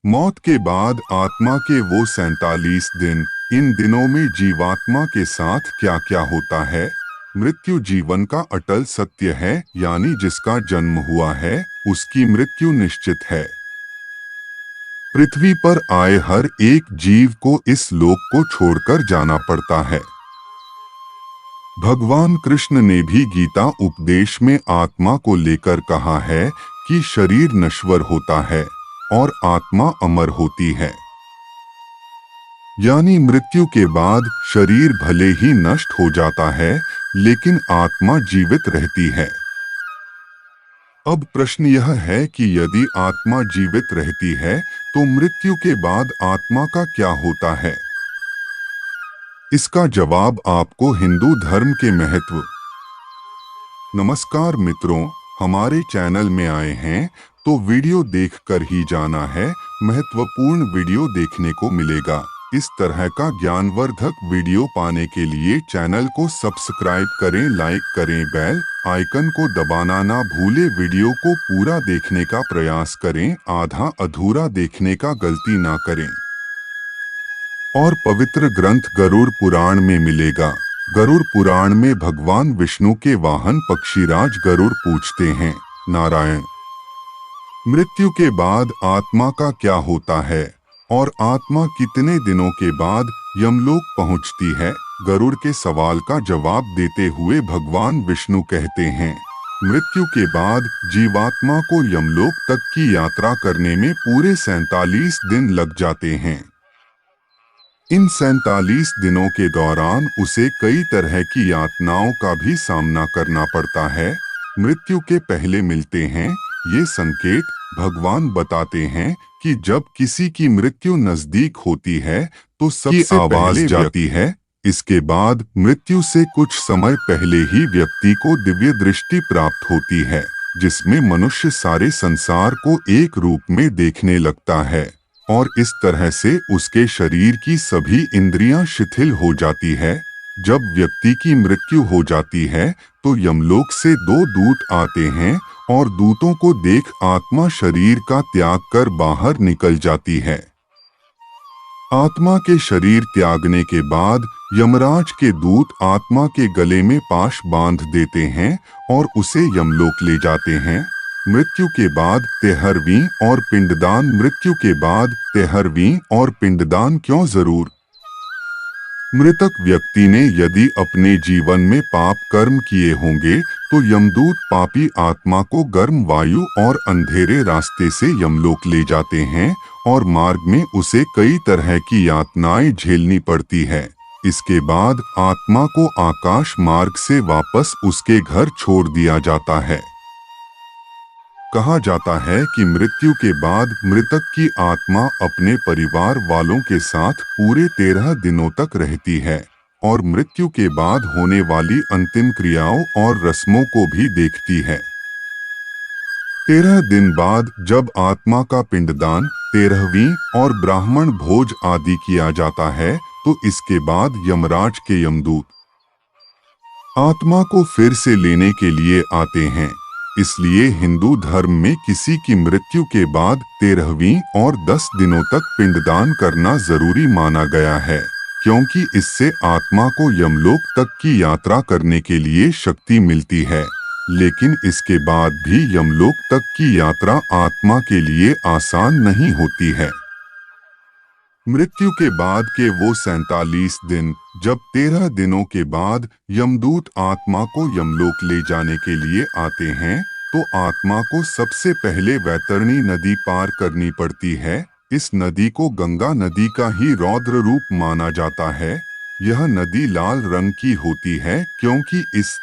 मौत के बाद आत्मा के वो 47 दिन। इन दिनों में जीवात्मा के साथ क्या क्या होता है? मृत्यु जीवन का अटल सत्य है, यानी जिसका जन्म हुआ है उसकी मृत्यु निश्चित है। पृथ्वी पर आए हर एक जीव को इस लोक को छोड़कर जाना पड़ता है। भगवान कृष्ण ने भी गीता उपदेश में आत्मा को लेकर कहा है कि शरीर नश्वर होता है और आत्मा अमर होती है। यानी मृत्यु के बाद शरीर भले ही नष्ट हो जाता है, लेकिन आत्मा जीवित रहती है। अब प्रश्न यह है कि यदि आत्मा जीवित रहती है तो मृत्यु के बाद आत्मा का क्या होता है? इसका जवाब आपको हिंदू धर्म के महत्व। नमस्कार मित्रों, हमारे चैनल में आए हैं तो वीडियो देखकर ही जाना है। महत्वपूर्ण वीडियो देखने को मिलेगा। इस तरह का ज्ञानवर्धक वीडियो पाने के लिए चैनल को सब्सक्राइब करें, लाइक करें, बेल आइकन को दबाना ना भूले। वीडियो को पूरा देखने का प्रयास करें, आधा अधूरा देखने का गलती ना करें। और पवित्र ग्रंथ गरुड़ पुराण में मिलेगा। गरुड़ पुराण में भगवान विष्णु के वाहन पक्षीराज गरुड़ पूछते हैं, नारायण, मृत्यु के बाद आत्मा का क्या होता है और आत्मा कितने दिनों के बाद यमलोक पहुंचती है? गरुड़ के सवाल का जवाब देते हुए भगवान विष्णु कहते हैं, मृत्यु के बाद जीवात्मा को यमलोक तक की यात्रा करने में पूरे 47 दिन लग जाते हैं। इन 47 दिनों के दौरान उसे कई तरह की यातनाओं का भी सामना करना पड़ता है। मृत्यु के पहले मिलते हैं ये संकेत भगवान बताते हैं कि जब किसी की मृत्यु नजदीक होती है तो सबसे आवाज जाती है। इसके बाद मृत्यु से कुछ समय पहले ही व्यक्ति को दिव्य दृष्टि प्राप्त होती है, जिसमें मनुष्य सारे संसार को एक रूप में देखने लगता है और इस तरह से उसके शरीर की सभी इंद्रियां शिथिल हो जाती है। जब व्यक्ति की मृत्यु हो जाती है तो यमलोक से 2 दूत आते हैं और दूतों को देख आत्मा शरीर का त्याग कर बाहर निकल जाती है। आत्मा के शरीर त्यागने के बाद यमराज के दूत आत्मा के गले में पाश बांध देते हैं और उसे यमलोक ले जाते हैं। मृत्यु के बाद 13वीं और पिंडदान। मृत्यु के बाद 13वीं और पिंडदान क्यों जरूर? मृतक व्यक्ति ने यदि अपने जीवन में पाप कर्म किए होंगे तो यमदूत पापी आत्मा को गर्म वायु और अंधेरे रास्ते से यमलोक ले जाते हैं और मार्ग में उसे कई तरह की यातनाएं झेलनी पड़ती है। इसके बाद आत्मा को आकाश मार्ग से वापस उसके घर छोड़ दिया जाता है। कहा जाता है कि मृत्यु के बाद मृतक की आत्मा अपने परिवार वालों के साथ पूरे 13 दिनों तक रहती है और मृत्यु के बाद होने वाली अंतिम क्रियाओं और रस्मों को भी देखती है। 13 दिन बाद जब आत्मा का पिंडदान, 13वीं और ब्राह्मण भोज आदि किया जाता है तो इसके बाद यमराज के यमदूत आत्मा को फिर से लेने के लिए आते हैं। इसलिए हिंदू धर्म में किसी की मृत्यु के बाद 13वीं और 10 दिनों तक पिंडदान करना जरूरी माना गया है, क्योंकि इससे आत्मा को यमलोक तक की यात्रा करने के लिए शक्ति मिलती है। लेकिन इसके बाद भी यमलोक तक की यात्रा आत्मा के लिए आसान नहीं होती है। मृत्यु के बाद के वो 47 दिन, जब 13 दिनों के बाद यमदूत आत्मा को यमलोक ले जाने के लिए आते हैं तो आत्मा को सबसे पहले वैतरणी नदी पार करनी पड़ती है। इस नदी को गंगा नदी का ही रौद्र रूप माना जाता है। यह नदी लाल रंग की होती है क्योंकि इस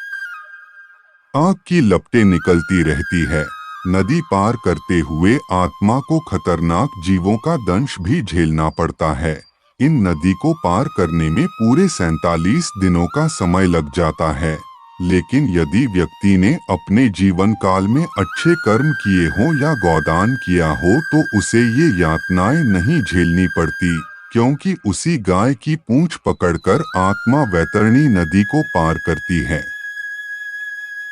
आग की लपटें निकलती रहती है। नदी पार करते हुए आत्मा को खतरनाक जीवों का दंश भी झेलना पड़ता है। इन नदी को पार करने में पूरे 47 दिनों का समय लग जाता है। लेकिन यदि व्यक्ति ने अपने जीवन काल में अच्छे कर्म किए हों या गौदान किया हो तो उसे ये यातनाएं नहीं झेलनी पड़ती, क्योंकि उसी गाय की पूंछ पकड़कर आत्मा वैतरणी नदी को पार करती है।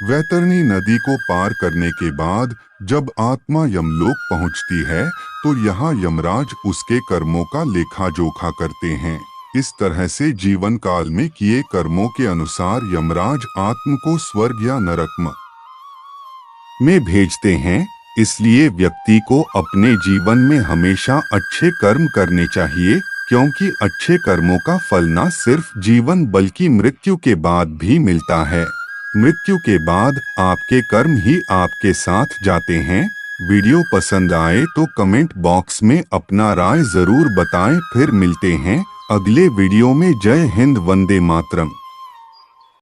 वैतरणी नदी को पार करने के बाद जब आत्मा यमलोक पहुंचती है तो यहाँ यमराज उसके कर्मों का लेखा जोखा करते हैं। इस तरह से जीवन काल में किए कर्मों के अनुसार यमराज आत्मा को स्वर्ग या नरक में भेजते हैं। इसलिए व्यक्ति को अपने जीवन में हमेशा अच्छे कर्म करने चाहिए, क्योंकि अच्छे कर्मों का फल न सिर्फ जीवन बल्कि मृत्यु के बाद भी मिलता है। मृत्यु के बाद आपके कर्म ही आपके साथ जाते हैं। वीडियो पसंद आए तो कमेंट बॉक्स में अपना राय जरूर बताएं। फिर मिलते हैं अगले वीडियो में। जय हिंद, वंदे मातरम।